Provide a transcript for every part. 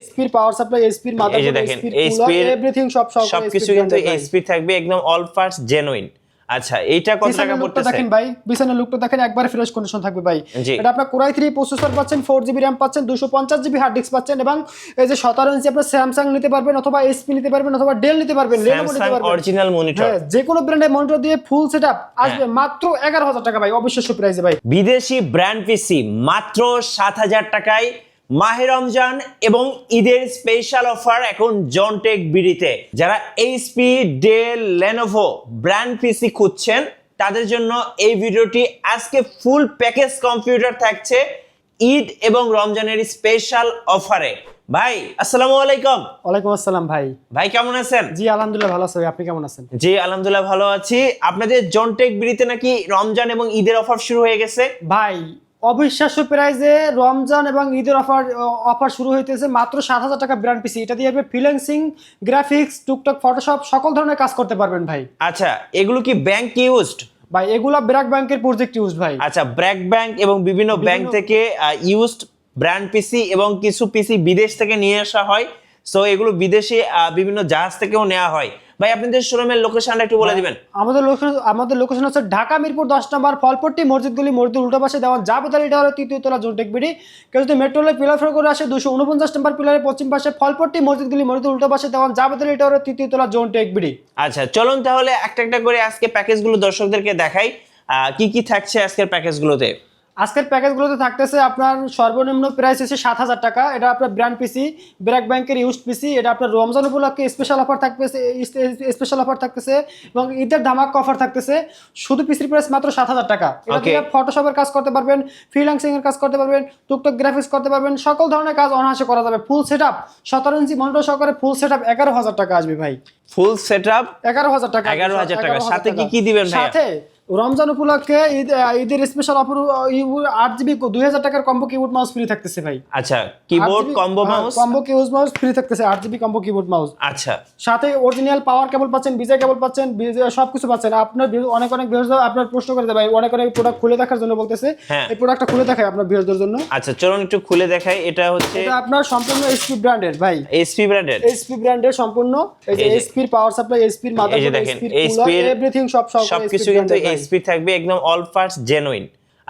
এসপির power supply, এসপির motherboard, এসপির কুলার, এভরিথিং সবকিছু কিন্তু এসপি থাকবে, একদম অল পার্টস জেনুইন। আচ্ছা, এইটা কত টাকা পড়তেছে? দেখেন ভাই, বিছানার লুকটা দেখেন, একবারে ফ্রেশ কন্ডিশন থাকবে ভাই। এটা আপনার কোরাই 3 প্রসেসর পাচ্ছেন, 4GB RAM পাচ্ছেন, 250GB হার্ড ডিস্ক পাচ্ছেন, এবং এই যে 17 ইঞ্চি আপনার স্যামসাং নিতে পারবেন, অথবা এসপি নিতে পারবেন, অথবা ডেল নিতে পারবেন, লেনোভো নিতে পারবেন, অরিজিনাল মনিটর, যে কোনো ব্র্যান্ডের মনিটর দিয়ে ফুল সেটআপ আসবে মাত্র 11000 টাকা ভাই, অবিশ্বাস্য প্রাইসে ভাই। বিদেশি ব্র্যান্ড পিসি মাত্র 7000 টাকায়। মাহে রমজান এবং ঈদের স্পেশাল অফার এখন জনটেক বিডিতে। যারা HP, Dell, Lenovo brand PC খুঁজছেন তাদের জন্য এই ভিডিওটি। আজকে ফুল প্যাকেজ কম্পিউটার থাকছে ঈদ এবং রমজানের স্পেশাল অফারে। ভাই আসসালামু আলাইকুম। ওয়ালাইকুম আসসালাম ভাই। ভাই কেমন আছেন? জি আলহামদুলিল্লাহ ভালো আছি, আপনি কেমন আছেন? জি আলহামদুলিল্লাহ ভালো আছি। আপনাদের জনটেক বিডিতে নাকি রমজান এবং ঈদের অফার শুরু হয়ে গেছে ভাই? অবিশ্বাস্য প্রাইসে রমজান এবং ঈদের অফার শুরু হইতেছে মাত্র 7000 টাকা ব্র্যান্ড পিসি। এটা দিয়ে আপনি ফ্রিল্যান্সিং, গ্রাফিক্স, টুকটাক, ফটোশপ সকল ধরনের কাজ করতে পারবেন ভাই। আচ্ছা, এগুলো কি ব্যাংক ইউজড? ভাই এগুলা ব্র্যাক ব্যাংকের প্রজেক্ট ইউজ ভাই। আচ্ছা, ব্র্যাক ব্যাংক এবং বিভিন্ন ব্যাংক থেকে ইউজড ব্র্যান্ড পিসি, এবং কিছু পিসি বিদেশ থেকে নিয়ে আসা হয়। সো এগুলো বিদেশি বিভিন্ন জাহাজ থেকেও নেওয়া হয়। ভাই আপনাদের শোরুমের লোকেশনটা একটু বলে দিবেন। আমাদের লোকেশন হচ্ছে ঢাকা মিরপুর 10 নম্বর, ফলপট্টি মসজিদ গলি, মসজিদের উল্টা পাশে দেওয়া জাবেদ আলী টাওয়ারের 3য় তলা, জনটেক বিডি। কেউ যদি মেট্রো রেলের পিলার ফ্লো করে আসে 249 নম্বর পিলারের পশ্চিম পাশে, ফলপট্টি মসজিদ গলি, মসজিদের উল্টা পাশে দেওয়া জাবেদ আলী টাওয়ারের 3য় তলা, জনটেক বিডি। আচ্ছা চলুন তাহলে একটা একটা করে আজকে প্যাকেজগুলো দর্শকদেরকে দেখাই। কি কি থাকছে আজকের প্যাকেজগুলোতে? আজকের প্যাকেজগুলোতে থাকতেছে আপনার সর্বনিম্ন প্রাইস হচ্ছে 7000 টাকা। এটা আপনার ব্র্যান্ড পিসি, ব্র্যাক ব্যাংকের ইউজড পিসি। এটা আপনার রমজান উপলক্ষে স্পেশাল অফার থাকতেছে এবং ঈদের ধামাকা অফার থাকতেছে। শুধু পিসির প্রাইস মাত্র 7000 টাকা। এটা দিয়ে ফটোশপের কাজ করতে পারবেন, ফ্রিল্যান্সিং এর কাজ করতে পারবেন, টুকটাক গ্রাফিক্স করতে পারবেন, সকল ধরনের কাজ অনায়াসে করা যাবে। ফুল সেটআপ 17 ইঞ্চি মনিটর সহকারে ফুল সেটআপ 11000 টাকা আসবে ভাই। ফুল সেটআপ 11000 টাকা। 11000 টাকা। সাথে কি দিবেন ভাই? সাথে রমজান উপলক্ষে ঈদের স্পেশাল অফার 8GB 2000 টাকার কম্বো কিবোর্ড মাউস ফ্রি থাকতেছে ভাই। আচ্ছা, কিবোর্ড কম্বো মাউস ফ্রি থাকতেছে, 8GB কম্বো কিবোর্ড মাউস। আচ্ছা, সাথে অরিজিনাল পাওয়ার কেবল পাচ্ছেন, বিজয় কেবল পাচ্ছেন, সবকিছু পাচ্ছেন। আপনার অনেক ভিউয়ার্স আপনার প্রশ্ন করে দেয় ভাই, অনেক প্রোডাক্ট খুলে দেখার জন্য বলতেছে। এই প্রোডাক্টটা খুলে দেখাই আপনার ভিউয়ারদের জন্য। আচ্ছা চলুন একটু খুলে দেখাই। এটা হচ্ছে, এটা আপনার সম্পূর্ণ এইচপি ব্র্যান্ডের ভাই। এইচপি ব্র্যান্ডের সম্পূর্ণ। এই যে এইচপির পাওয়ার সাপ্লাই, এইচপির মাদারবোর্ড, এইচপির কুলার, এভরিথিং সবকিছু কিন্তু এইচপি থাকবে, একদম অল পার্টস জেনুইন।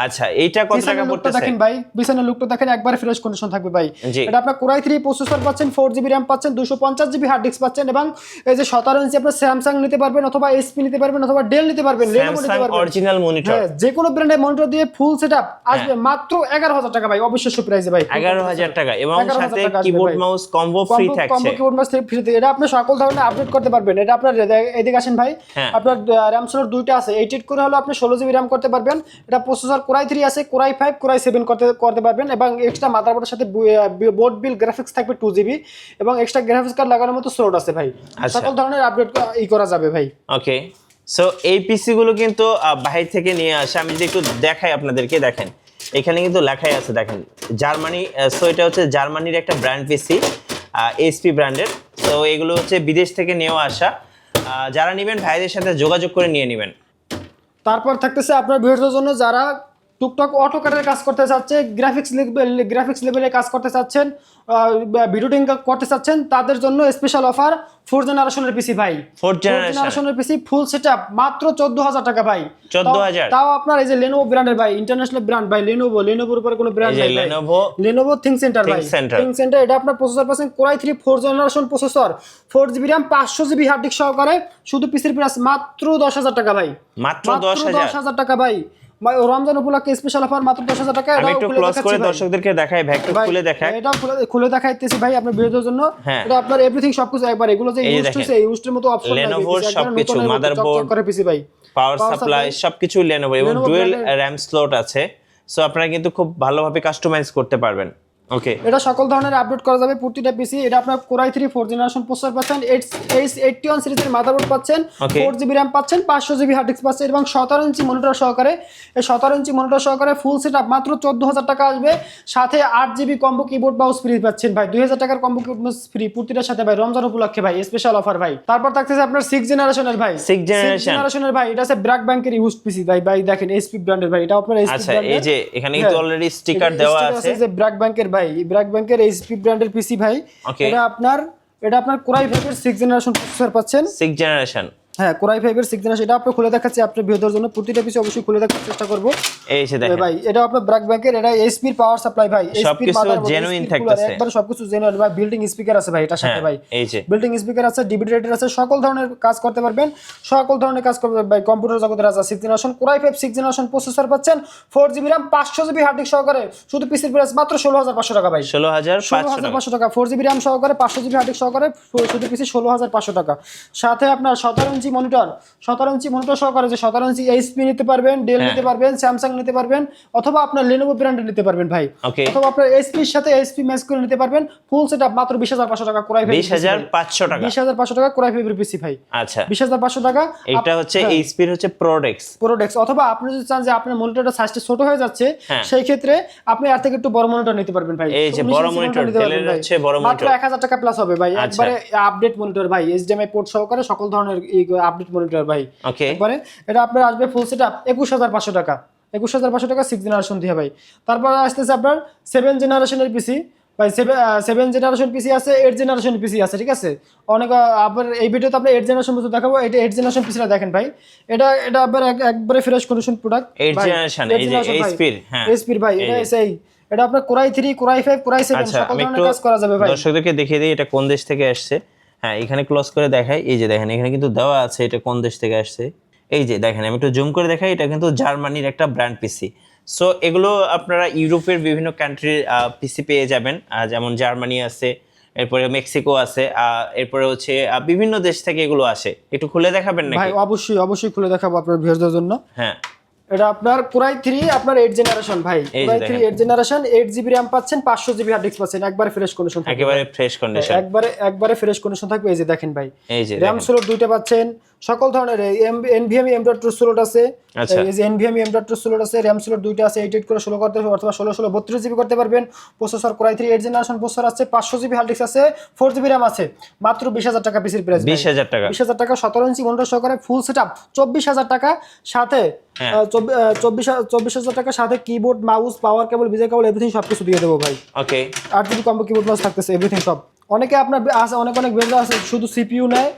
আচ্ছা, এইটা কত টাকা পড়তেছে? দেখেন ভাই, বিছানার লুকটা দেখেন, একবারে ফ্রেশ কন্ডিশন থাকবে ভাই। এটা আপনার কোরাই 3 প্রসেসর পাচ্ছেন, 4GB RAM পাচ্ছেন, 250GB হার্ড ডিস্ক পাচ্ছেন, এবং এই যে 17 ইঞ্চি আপনার স্যামসাং নিতে পারবেন, অথবা এসপি নিতে পারবেন, অথবা ডেল নিতে পারবেন, লেনোভো নিতে পারবেন, অরিজিনাল মনিটর, যে কোনো ব্র্যান্ডের মনিটর দিয়ে ফুল সেটআপ আসবে মাত্র 11000 টাকা ভাই, অবিশ্বাস্য প্রাইসে ভাই। 11000 টাকা, এবং সাথে কিবোর্ড মাউস কম্বো ফ্রি থাকছে। Combo keyboard mouse free. এটা আপনি সকল ধরনের আপডেট করতে পারবেন। এটা আপনার এদিকে আসেন ভাই, আপনার RAM স্লট দুইটা আছে। 8 করে হলো আপনি 16GB RAM করতে পারবেন। এটা প্রসেসর কোরাই 3 আছে, কোরাই 5, কোরাই 7 করতে পারবেন, এবং এক্সট্রা মাদারবোর্ডের সাথে বোর্ড বিল গ্রাফিক্স থাকবে 2GB, এবং এক্সট্রা গ্রাফিক্স কার্ড লাগানোর মতো স্লট আছে ভাই। সকল ধরনের আপডেট করা যাবে ভাই। ওকে, সো এই পিসি গুলো কিন্তু বাইরে থেকে নিয়ে আসে। আমি যদি একটু দেখাই আপনাদেরকে, দেখেন এখানে কিন্তু লেখাই আছে, দেখেন জার্মানি। সো এটা হচ্ছে জার্মানির একটা ব্র্যান্ড পিসি, এইচপি ব্র্যান্ডের। তো এগুলো হচ্ছে বিদেশ থেকে নিয়েও আসা। যারা নেবেন ভাইদের সাথে যোগাযোগ করে নিয়ে নেবেন। তারপর থাকতেছে আপনার ভিউয়ারদের জন্য যারা টুকটাক অটোক্যাডের কাজ করতে চাচ্ছে, গ্রাফিক্স লেভেলে কাজ করতে চাচ্ছেন, ভিডিও এডিটিং করতে চাচ্ছেন, তাদের জন্য স্পেশাল অফার 4th জেনারেশনের পিসি ভাই। 4th জেনারেশনের পিসি ফুল সেটআপ মাত্র 14000 টাকা ভাই। 14000, তাও আপনার এই যে লেনোভো ব্র্যান্ডের ভাই, ইন্টারন্যাশনাল ব্র্যান্ড ভাই। লেনোভোর উপরে কোনো ব্র্যান্ড নাই ভাই। লেনোভো থিং সেন্টার ভাই, থিং সেন্টার। এটা আপনার প্রসেসর পাচ্ছেন core i 3 4th generation processor, 4GB RAM, 500GB hard disk সহকারে। শুধু পিসির প্রাইস মাত্র 10000 টাকা ভাই, মাত্র 10000 টাকা ভাই। রমজান উপলক্ষে স্পেশাল অফার মাত্র 10000 টাকা। আমি একটু ক্লোজ করে দর্শকদেরকে দেখাই ভাই, একটু খুলে দেখাই। এটা খুলে দেখাইতেছি ভাই আপনার ভিডিওর জন্য। এটা আপনার এভরিথিং সবকিছু একবার, এগুলো যে ইউজড মতো অপশন নাই, লেনোভোর সবকিছু, মাদারবোর্ড করে পিসি ভাই, পাওয়ার সাপ্লাই সবকিছু লেনোভো, এবং ডুয়াল RAM স্লট আছে। সো আপনারা কিন্তু খুব ভালোভাবে কাস্টমাইজ করতে পারবেন। ওকে, এটা সকল ধরনের আপডেট করা যাবে প্রতিটা পিসি। এটা আপনার কোরাই 3 4th জেনারেশন প্রসেসর পাচ্ছেন, H81 সিরিজের মাদারবোর্ড পাচ্ছেন, 4GB RAM পাচ্ছেন, 500GB হার্ড ডিস্ক পাচ্ছেন, এবং 17 ইঞ্চি মনিটর সহকারে। এই 17 ইঞ্চি মনিটর সহকারে ফুল সেটআপ মাত্র 14000 টাকা আসবে। সাথে 8GB combo keyboard mouse free পাচ্ছেন ভাই, 2000 টাকার কম্বো কিবোর্ড মাউস ফ্রি প্রতিটার সাথে ভাই, রমজান উপলক্ষে ভাই স্পেশাল অফার ভাই। তারপর থাকতেছে আপনার 6th জেনারেশনের ভাই, 6th জেনারেশনের ভাই। এটা আছে ব্র্যাক ব্যাংকের ইউজড পিসি ভাই। দেখেন এইচপি ব্র্যান্ডের ভাই, এটা আপনার এইচপি ব্র্যান্ডের। আচ্ছা, এই যে এখানে কিন্তু অলরেডি স্টিকার দেওয়া আছে, যে ব্র্যাক ব্যাংকের ভাই। ভাই ব্র্যাক ব্যাংকের এইচপি ব্র্যান্ডের পিসি ভাই। Okay. এটা আপনার কোরাই 5 এর 6 জেনারেশন প্রসেসর পাচ্ছেন। 6 জেনারেশন, হ্যাঁ কোরাই 5 এর 6 জেনারেশন। এটা আপনি খুলে দেখাচ্ছি আপনার ভিউদের জন্য, প্রতিটা পিসি অবশ্যই খুলে দেখার চেষ্টা করব। এই যে দেখেন ভাই এটা আপনার ব্র্যাক ব্যাংকের, এটা এইচপি পাওয়ার সাপ্লাই ভাই, সবকিছু genuine থাকতেছে। একবার সবকিছু জেনুইন ভাই। বিল্ডিং স্পিকার আছে ভাই এটার সাথে হ্যাঁ, ভাই, এই যে বিল্ডিং স্পিকার আছে, ডিভিডি রেডার আছে, সকল ধরনের কাজ করতে পারবেন, সকল ধরনের কাজ করতে পারবেন ভাই। কম্পিউটার জগতের আছে 6 জেনারেশন কোরাই 5 6 জেনারেশন প্রসেসর পাচ্ছেন, 4GB RAM 500GB hard disk সহকারে। শুধু পিসির প্রাইস মাত্র 16500 টাকা ভাই, 16500 টাকা। 4GB RAM সহকারে 500GB হার্ড ডিস্ক সহকারে শুধু পিসি 16500 টাকা। সাথে আপনার 17 ইঞ্চি মনিটর, 17 ইঞ্চি মনিটর সহকারে যে 17 ইঞ্চি এইচপি নিতে পারবেন, ডেল নিতে পারবেন, স্যামসাং নিতে পারবেন, অথবা আপনার লেনোভো ব্র্যান্ডের নিতে পারবেন ভাই। Okay. অথবা আপনার এইচপির সাথে এইচপি ম্যাচ করে নিতে পারবেন। ফুল সেটআপ মাত্র 20500 টাকা কোরাই 5 20500 টাকা, 20500 টাকা কোরাই 5 এর পিসি ভাই। আচ্ছা 20500 টাকা। এটা হচ্ছে এইচপি এর হচ্ছে প্রোডেক্স। অথবা আপনি যদি চান যে আপনার মনিটরটা সাইজটা ছোট হয়ে যাচ্ছে, হ্যাঁ। সেই ক্ষেত্রে আপনি আর থেকে একটু বড় মনিটর নিতে পারবেন ভাই। এই যে 19 বড় ইঞ্চি মনিটর, নিতে পারবেন ডেলের ভাই। হচ্ছে বড় মাত্র মনিটর। 1000 টাকা প্লাস হবে ভাই। আচ্ছা। একবারে আপডেট মনিটর ভাই, এইচডিএমআই পোর্ট সহকারে সকল ধরনের আপডেট মনিটর ভাই। ওকে, একবারে এটা আপনার আসবে ফুল সেটআপ 21500 টাকা, 21500 টাকা 6 জেনারেশন দিয়ে ভাই। তারপর আসতেছে আপনার 7 জেনারেশনের পিসি ভাই। 7 জেনারেশন পিসি আছে, 8 জেনারেশন পিসি আছে, ঠিক আছে। অনেক আবার এই ভিডিওতে আপনি 8 জেনারেশন পর্যন্ত দেখাবো। এটা 8 জেনারেশন পিসিটা দেখেন ভাই, এটা আবার একবারে ফ্রেশ কন্ডিশন প্রোডাক্ট 8 জেনারেশন, এই যে এইচপি, হ্যাঁ এইচপি ভাই। এটা সেই এটা আপনার কোরাই 3 কোরাই 5 কোরাই 7 আচ্ছা, সকল আমি ধরনের একটু কাজ করা যাবে ভাই। দর্শকদেরকে দেখিয়ে দিই এটা কোন দেশ থেকে আসছে। হ্যাঁ, এখানে ক্লোজ করে দেখাই, এই যে দেখেন এখানে কিন্তু দেওয়া আছে এটা কোন দেশ থেকে আসছে। এই যে দেখেন আমি একটু জুম করে দেখাই, এটা কিন্তু জার্মানির একটা ব্র্যান্ড পিসি। সো এগুলো আপনারা ইউরোপের বিভিন্ন কান্ট্রির পিসি পেয়ে যাবেন, যেমন জার্মানি আছে, এরপরে মেক্সিকো আছে, এরপরে হচ্ছে বিভিন্ন দেশ থেকে এগুলো আসে। একটু খুলে দেখাবেন ভাই নাকি? অবশ্যই খুলে দেখাবো আপনার ভিউয়ারদের জন্য। হ্যাঁ, এটা আপনার কোরাই 3 আপনার 8 জেনারেশন ভাই। এই যে কোরাই 3 দেখেন। 8 জেনারেশন, 8GB RAM পাচ্ছেন, 500GB হার্ড ডিস্ক পাচ্ছেন, একবারে ফ্রেশ কন্ডিশন থাকবে। একেবারে ফ্রেশ কন্ডিশন, একবারে ফ্রেশ কন্ডিশন থাকবে। এই যে দেখেন ভাই, এই যে RAM স্লট দুইটা পাচ্ছেন, সকল ধরনের NVMe M.2 স্লট আছে। আচ্ছা। এই যে NVMe M.2 স্লট আছে, RAM স্লট দুইটা আছে, 8 করে 16 করতে অথবা 16 32GB করতে পারবেন। প্রসেসর কোরাই 3 8 জেনারেশন প্রসেসর আছে, 500GB হার্ড ডিস্ক আছে, 4GB RAM আছে। মাত্র 20000 টাকা পিসির প্রাইস। 20000 টাকা, 20000 টাকা 17 ইঞ্চি মনিটর সহকারে ফুল সেটআপ 24000 টাকা। সাথে হ্যাঁ। 24000 টাকা সাথে কিবোর্ড, মাউস, পাওয়ার কেবল, বিজয় কেবল, এভরিথিং সবকিছু দিয়ে দেবো ভাই। ওকে, 8GB কম্বো কিবোর্ড মাউস থাকতেছে, এভরিথিং সব। অনেকে আপনার আছে, অনেক ভেন্ডার আছে শুধু সিপিইউ নেয়,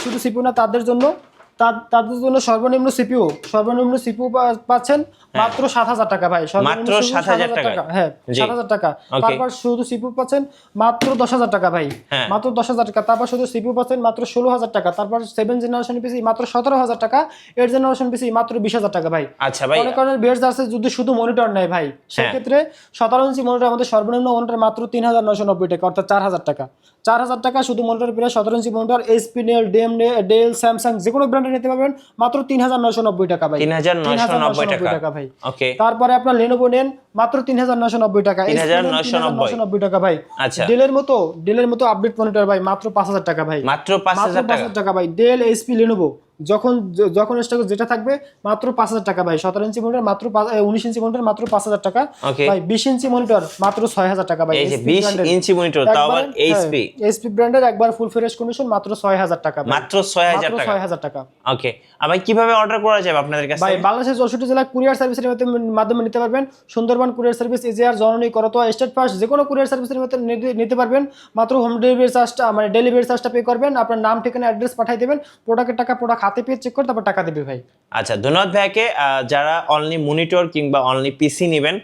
শুধু সিপিইউ না, তাদের জন্য সর্বনিম্ন সিপিইউ পাচ্ছেন মাত্র 7000 টাকা ভাই। মাত্র 7000 টাকা, হ্যাঁ 7000 টাকা। তারপর শুধু সিপিইউ পাচ্ছেন মাত্র 10000 টাকা ভাই, মাত্র 10000 টাকা। তারপর শুধু সিপিইউ পাচ্ছেন মাত্র 16000 টাকা। তারপর 7 জেনারেশন পিসি মাত্র 17000 টাকা, 8 জেনারেশন পিসি মাত্র 20000 টাকা ভাই। আচ্ছা ভাই, অনেক ধরনের বেডস আছে যদি শুধু মনিটর নেয় ভাই, সেক্ষেত্রে 17 ইঞ্চি মনিটর আমাদের সর্বনিম্ন মনিটর মাত্র 3990 টাকা, অর্থাৎ 4000 টাকা। 4000 টাকা শুধু মনিটর প্রায় 17 inch monitor, HP, del, Samsung যে কোনো ব্র্যান্ডের নিতে পারবেন মাত্র 3990 টাকা ভাই। 3990 টাকা ভাই। ওকে, তারপরে আপনার লেনোভো নেন মাত্র 3990 টাকা, 3990 টাকা ভাই। আচ্ছা, ডেলের মতো আপডেট মনিটর ভাই মাত্র 5000 টাকা ভাই, মাত্র 5000 টাকা ভাই। ডেল, এইচপি, লেনোভো যখন স্টক যেটা থাকবে মাত্র 5000 টাকা ভাই। 17 ইঞ্চি মনিটর মাত্র 19 ইঞ্চি মনিটর মাত্র 5000 টাকা ভাই। 20 ইঞ্চি মনিটর মাত্র 6000 টাকা ভাই। এই যে 20 ইঞ্চি মনিটর, তাও আবার এইচপি ব্র্যান্ডের একবার ফুল ফ্রেশ কন্ডিশন মাত্র 6000 টাকা ভাই, মাত্র 6000 টাকা। ওকে, আবার কিভাবে অর্ডার করা যাবে আপনাদের কাছে? ভাই বাংলাদেশের 64 জেলা কুরিয়ার সার্ভিসের মাধ্যমে নিতে পারবেন। সুন্দরবন কুরিয়ার সার্ভিস, এজিআর, জননী, করতোয়া, স্টেট ফার্স্ট যে কোনো কুরিয়ার সার্ভিসের মধ্যে নিতে পারবেন। মাত্র হোম ডেলিভারি চার্জটা ডেলিভারি চার্জটা পে করবেন, আপনার নাম, ঠিকানা, অ্যাড্রেস পাঠিয়ে দেবেন, প্রোডাক্টের টাকা প্রোডাক্ট হাতে পেয়ে চেক করে তারপর টাকা দেবে ভাই। আচ্ছা, ধন্যবাদ ভাইকে। যারা অনলি মনিটর কিংবা অনলি পিসি নেবেন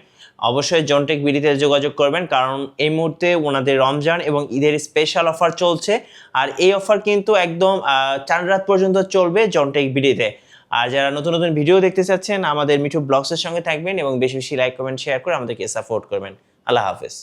অবশ্যই জনটেক বিডিতে যোগাযোগ করবেন, কারণ এই মুহূর্তে ওনাদের রমজান এবং ঈদের স্পেশাল অফার চলছে। আর এই অফার কিন্তু একদম 4 রাত পর্যন্ত চলবে জনটেক বিডিতে। আর যারা নতুন নতুন ভিডিও দেখতে চাচ্ছেন আমাদের মিঠু ব্লগসের সঙ্গে থাকবেন এবং বেশি বেশি লাইক, কমেন্ট, শেয়ার করে আমাদেরকে সাপোর্ট করবেন। আল্লাহ হাফেজ।